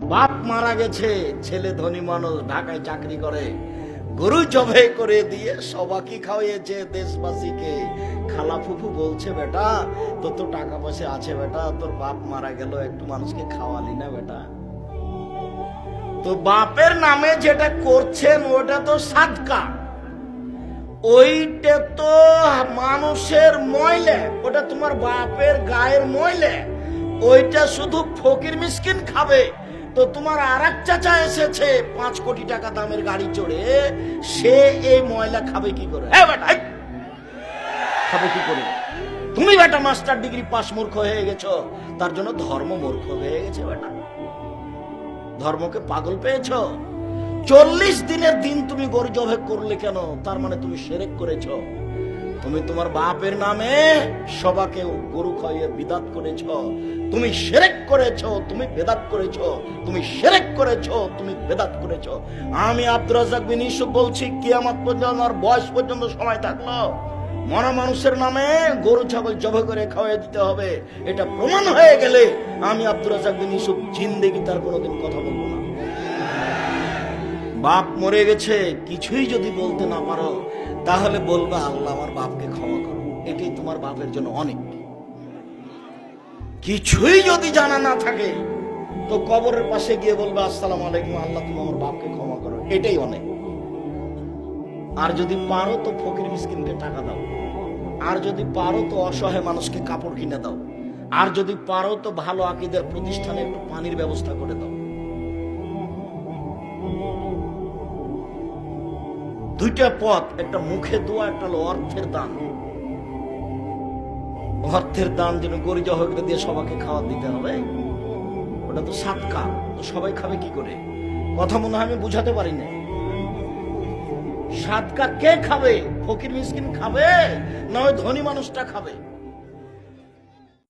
বাপ মারা গেছে, ছেলে ধনী মানুষ, ঢাকায় চাকরি করে, গরু জবাই করে দিয়ে সবাইকে খাওয়াইয়েছে দেশবাসীকে। খালা ফুফু বলছে, বেটা তোর তো টাকা পয়সা আছে বেটা, তোর বাপ মারা গেল, একটু মানুষকে খাওয়ালি না বেটা? তো বাপের নামে যেটা করছেন ওটা তো সাদকা, ওইটা তো মানুষের ময়লা, ওটা তোমার বাপের গায়ের ময়লা, ওইটা শুধু ফকির মিসকিন খাবে। তো তোমার আর এক চাচা এসেছে 5 কোটি টাকা দামের গাড়ি চড়ে, সে এই ময়লা খাবে কি করে? খাবে কি করে? তুমি বেটা মাস্টার ডিগ্রি পাস মূর্খ হয়ে গেছো, তার জন্য ধর্ম মূর্খ হয়ে গেছে বেটা। ধর্মকে পাগল পেয়েছো। 40 দিনের দিন তুমি গরু জবাই করলে কেন? তার মানে তুমি শিরক করেছো। তুমি তোমার বাপের নামে সবাকে গরু খাইয়ে বিদাত করেছো। তুমি শিরক করেছো, তুমি বেদাত করেছো, তুমি শিরক করেছো, তুমি বেদাত করেছো। আমি আব্দুর রাজ্জাক বিন ইউসুফ বলছি, কিয়ামত পর্যন্ত আর বয়স পর্যন্ত সময় থাকলো মরা মানুষের নামে গরু ছাগল জবাই করে খাওয়াই দিতে হবে। এটা প্রমাণ হয়ে গেলে আমি আব্দুর রাজ্জাক বিন ইউসুফ জিন্দেগি তার কোনোদিন কথা বলবো না। বাপ মরে গেছে, কিছুই যদি বলতে না পারো তাহলে বলবে আল্লাহ আমার বাপকে ক্ষমা করো, এটাই তোমার বাপের জন্য অনেক। কিছুই যদি জানা না থাকে তো কবরের পাশে গিয়ে বলবে আসসালামু আলাইকুম, আল্লাহ তুমি আমার বাপকে ক্ষমা করো, এটাই অনেক। আর যদি পারো তো ফকির মিসকিনকে টাকা দাও, আর যদি পারো তো অসহায় মানুষকে কাপড় কিনে দাও, আর যদি পারো তো ভালো আকীদার প্রতিষ্ঠানে একটু পানির ব্যবস্থা করে দাও। দুইটা পথ, একটা মুখে দোয়া, একটা হলো অর্থের দান। অর্থের দান যেন গরু জবাই করে দিয়ে সবাইকে খাওয়া দিতে হবে, ওটা তো সাদকা। তো সবাই খাবে কি করে? কথা মনে হয় আমি বুঝাতে পারি না। সাদকা কে খাবে? ফকির মিসকিন খাবে না ওই ধনী মানুষটা খাবে?